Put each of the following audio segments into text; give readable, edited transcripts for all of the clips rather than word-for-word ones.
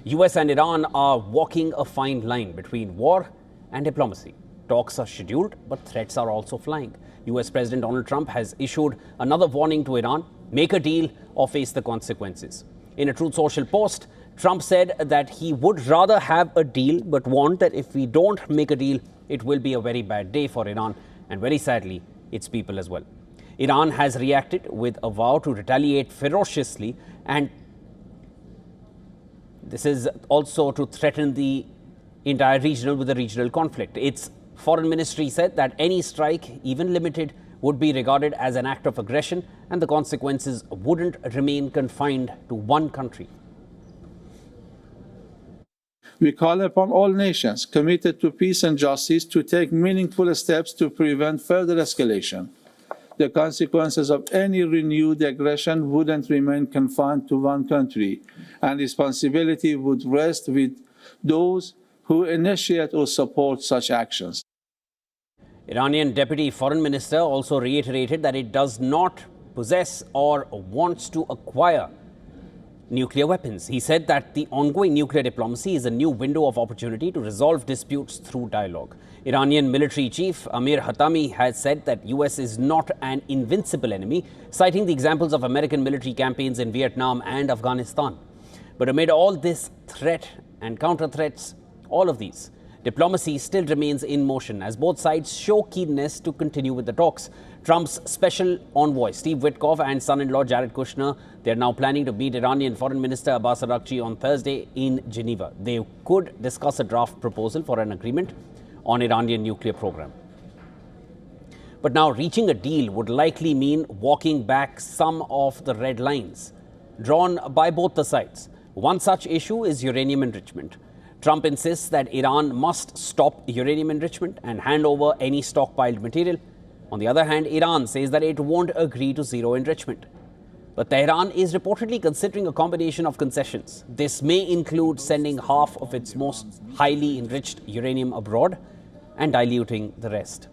US and Iran are walking a fine line between war and diplomacy. Talks are scheduled, but threats are also flying. US President Donald Trump has issued another warning to Iran: make a deal or face the consequences. In a Truth Social post, Trump said that he would rather have a deal, but warned that if we don't make a deal, it will be a very bad day for Iran and, very sadly, its people as well. Iran has reacted with a vow to retaliate ferociously, and this is also to threaten the entire region with a regional conflict. Its foreign ministry said that any strike, even limited, would be regarded as an act of aggression, and the consequences wouldn't remain confined to one country. We call upon all nations committed to peace and justice to take meaningful steps to prevent further escalation. The consequences of any renewed aggression wouldn't remain confined to one country, and responsibility would rest with those who initiate or support such actions. Iranian Deputy Foreign Minister also reiterated that it does not possess or wants to acquire nuclear weapons. He said that the ongoing nuclear diplomacy is a new window of opportunity to resolve disputes through dialogue. Iranian military chief Amir Hatami has said that US is not an invincible enemy, citing the examples of American military campaigns in Vietnam and Afghanistan. But amid all this threat and counter threats, all of these, diplomacy still remains in motion as both sides show keenness to continue with the talks. Trump's special envoy Steve Witkoff and son-in-law Jared Kushner, they are now planning to meet Iranian Foreign Minister Abbas Araghchi on Thursday in Geneva. They could discuss a draft proposal for an agreement on Iranian nuclear program. But now reaching a deal would likely mean walking back some of the red lines drawn by both the sides. One such issue is uranium enrichment. Trump insists that Iran must stop uranium enrichment and hand over any stockpiled material. On the other hand, Iran says that it won't agree to zero enrichment. But Tehran is reportedly considering a combination of concessions. This may include sending half of its most highly enriched uranium abroad and diluting the rest,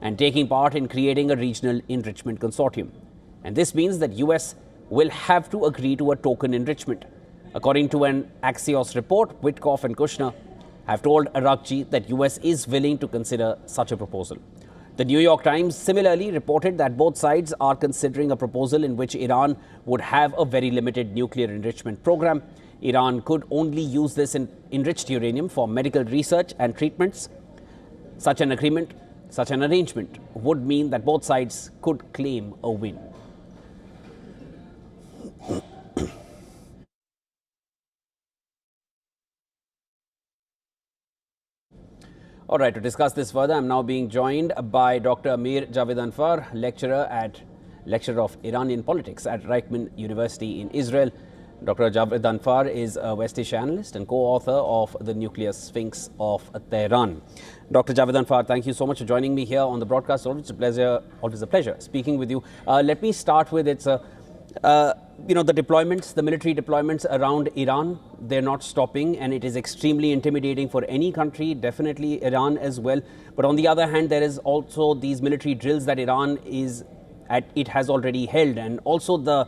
and taking part in creating a regional enrichment consortium. And this means that US will have to agree to a token enrichment. According to an Axios report, Witkoff and Kushner have told Araghchi that US is willing to consider such a proposal. The New York Times similarly reported that both sides are considering a proposal in which Iran would have a very limited nuclear enrichment program. Iran could only use this enriched uranium for medical research and treatments. Such an arrangement would mean that both sides could claim a win. All right, to discuss this further, I'm now being joined by Dr. Amir Javed Anfar, lecturer of Iranian politics at Reichman University in Israel. Dr. Javed Anfar is a West Asia analyst and co-author of The Nuclear Sphinx of Tehran. Dr. Javed Anfar, thank you so much for joining me here on the broadcast. Always a pleasure speaking with you. Let me start with the deployments, the military deployments around Iran. They're not stopping, and it is extremely intimidating for any country, definitely Iran as well. But on the other hand, there is also these military drills that Iran has already held, and also the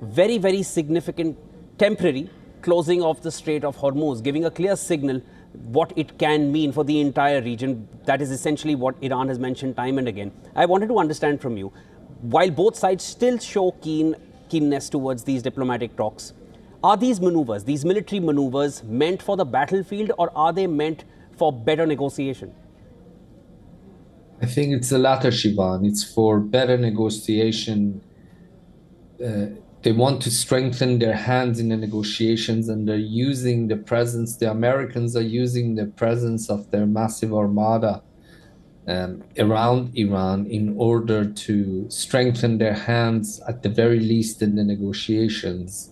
very, very significant temporary closing of the Strait of Hormuz, giving a clear signal what it can mean for the entire region. That is essentially what Iran has mentioned time and again. I wanted to understand from you, while both sides still show keenness towards these diplomatic talks, are these maneuvers, these military maneuvers, meant for the battlefield, or are they meant for better negotiation? I think it's the latter, Shivan. It's for better negotiation. They want to strengthen their hands in the negotiations, and they're using the presence, the Americans are using the presence of their massive armada around Iran in order to strengthen their hands, at the very least, in the negotiations.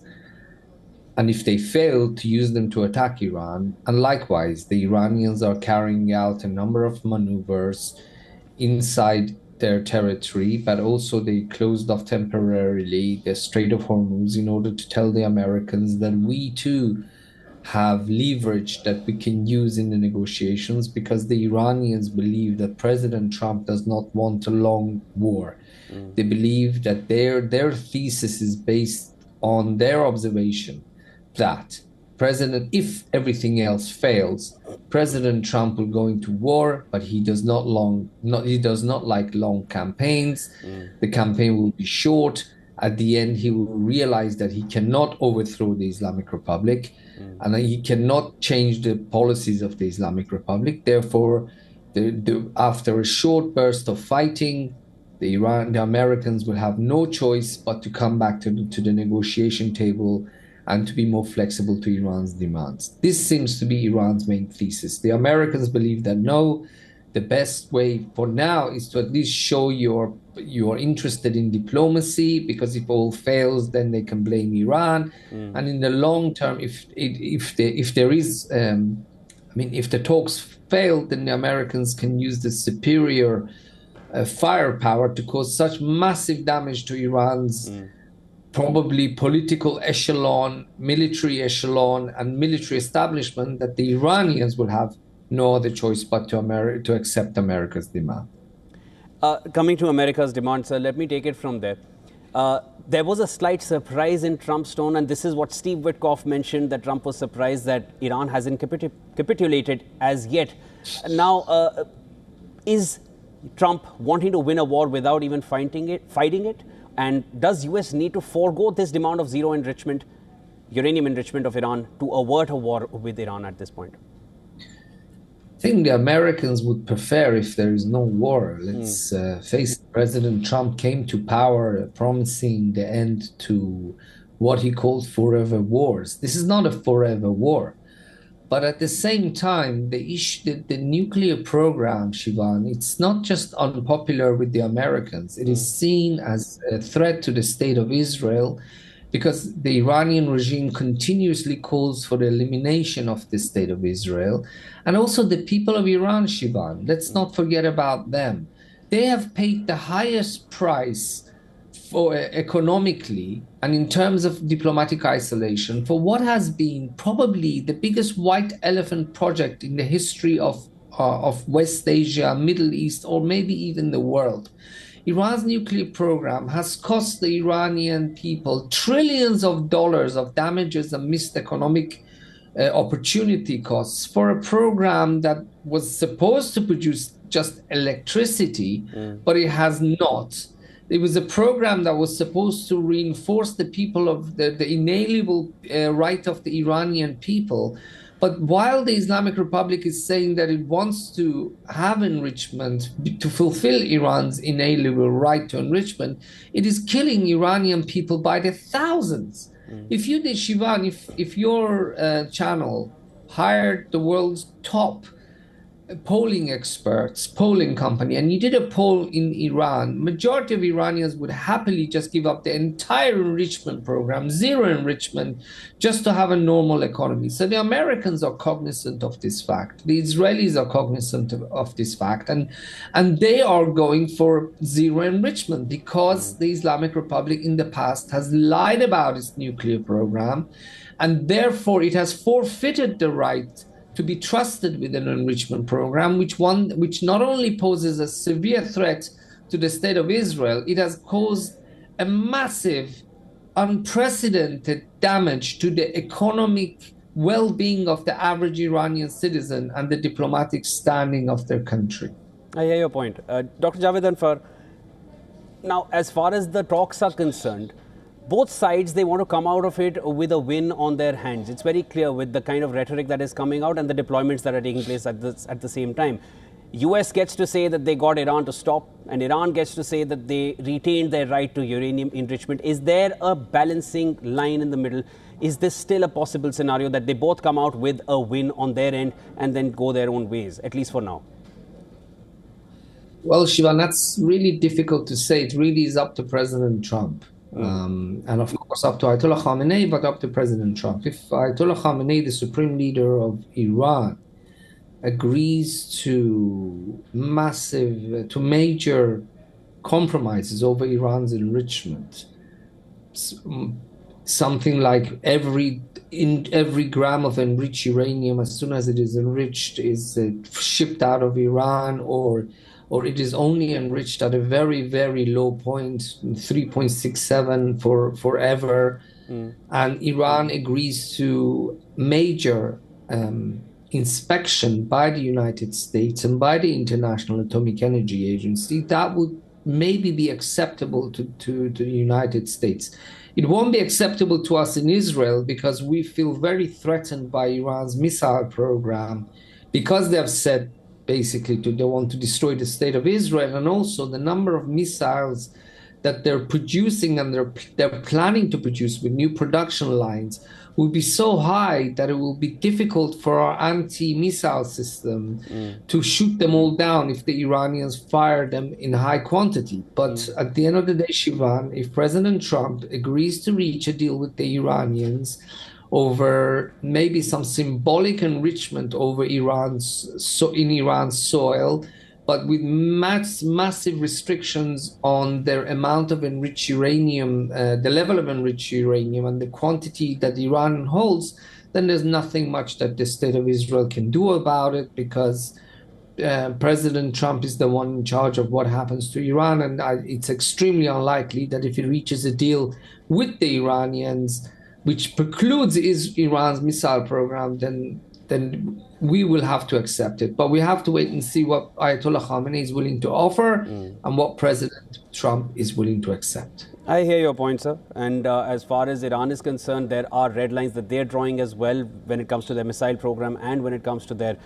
And if they fail, to use them to attack Iran. And likewise, the Iranians are carrying out a number of maneuvers inside their territory, but also they closed off temporarily the Strait of Hormuz in order to tell the Americans that we too have leverage that we can use in the negotiations, because the Iranians believe that President Trump does not want a long war. They believe that their thesis is based on their observation that if everything else fails, President Trump will go into war, but he does not like long campaigns. The campaign will be short. At the end, he will realize that he cannot overthrow the Islamic Republic, and that he cannot change the policies of the Islamic Republic. Therefore, after a short burst of fighting, the Americans will have no choice but to come back to the negotiation table and to be more flexible to Iran's demands. This seems to be Iran's main thesis. The Americans believe that no, the best way for now is to at least show you're interested in diplomacy, because if all fails, then they can blame Iran. And in the long term, if the talks fail, then the Americans can use the superior firepower to cause such massive damage to Iran's probably political echelon, military echelon, and military establishment that the Iranians will have no other choice but to accept America's demand. Coming to America's demand, sir, let me take it from there. There was a slight surprise in Trump's tone, and this is what Steve Witkoff mentioned, that Trump was surprised that Iran hasn't capitulated as yet. Now, is Trump wanting to win a war without even fighting it? And does US need to forego this demand of uranium enrichment of Iran to avert a war with Iran at this point? I think the Americans would prefer if there is no war. Let's face it, President Trump came to power promising the end to what he called forever wars. This is not a forever war. But at the same time, the nuclear program, Shivan, it's not just unpopular with the Americans. It is seen as a threat to the state of Israel, because the Iranian regime continuously calls for the elimination of the state of Israel. And also the people of Iran, Shivan, let's not forget about them. They have paid the highest price for economically and in terms of diplomatic isolation for what has been probably the biggest white elephant project in the history of West Asia, Middle East, or maybe even the world. Iran's nuclear program has cost the Iranian people trillions of dollars of damages and missed economic opportunity costs for a program that was supposed to produce just electricity, but it has not. It was a program that was supposed to reinforce the people of the inalienable right of the Iranian people. But while the Islamic Republic is saying that it wants to have enrichment to fulfill Iran's inalienable right to enrichment, it is killing Iranian people by the thousands. If you did, Shivan, if your channel hired the world's top polling experts, polling company, and you did a poll in Iran, majority of Iranians would happily just give up the entire enrichment program, zero enrichment, just to have a normal economy. So the Americans are cognizant of this fact. The Israelis are cognizant of this fact, and they are going for zero enrichment because the Islamic Republic in the past has lied about its nuclear program, and therefore it has forfeited the right to be trusted with an enrichment program, which not only poses a severe threat to the state of Israel, it has caused a massive, unprecedented damage to the economic well-being of the average Iranian citizen and the diplomatic standing of their country. I hear your point. Dr. Javed Anfar, now, as far as the talks are concerned, both sides, they want to come out of it with a win on their hands. It's very clear with the kind of rhetoric that is coming out and the deployments that are taking place at the same time. US gets to say that they got Iran to stop, and Iran gets to say that they retained their right to uranium enrichment. Is there a balancing line in the middle? Is this still a possible scenario that they both come out with a win on their end and then go their own ways, at least for now? Well, Shivan, that's really difficult to say. It really is up to President Trump. And of course up to Ayatollah Khamenei, but up to President Trump. If Ayatollah Khamenei, the supreme leader of Iran, agrees to major compromises over Iran's enrichment, something like every gram of enriched uranium, as soon as it is enriched, is shipped out of Iran, or it is only enriched at a very, very low point, 3.67 forever. And Iran agrees to major inspection by the United States and by the International Atomic Energy Agency, that would maybe be acceptable to the United States. It won't be acceptable to us in Israel because we feel very threatened by Iran's missile program, because they have said basically they want to destroy the state of Israel, and also the number of missiles that they're producing and they're planning to produce with new production lines will be so high that it will be difficult for our anti-missile system to shoot them all down if the Iranians fire them in high quantity. But at the end of the day, Shivan, if President Trump agrees to reach a deal with the Iranians over maybe some symbolic enrichment over in Iran's soil, but with massive restrictions on their amount of enriched uranium, the level of enriched uranium and the quantity that Iran holds, then there's nothing much that the state of Israel can do about it, because President Trump is the one in charge of what happens to Iran. And it's extremely unlikely that if he reaches a deal with the Iranians, which precludes Iran's missile program, then we will have to accept it. But we have to wait and see what Ayatollah Khamenei is willing to offer and what President Trump is willing to accept. I hear your point, sir. And as far as Iran is concerned, there are red lines that they're drawing as well when it comes to their missile program and when it comes to their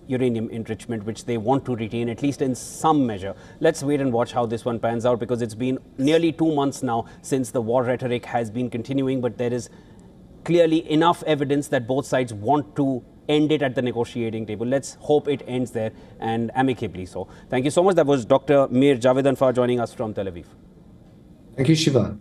uranium enrichment, which they want to retain, at least in some measure. Let's wait and watch how this one pans out, because it's been nearly 2 months now since the war rhetoric has been continuing, but there is clearly enough evidence that both sides want to end it at the negotiating table. Let's hope it ends there, and amicably so. Thank you so much. That was Dr. Mir Javedanfar joining us from Tel Aviv. Thank you, Shivan.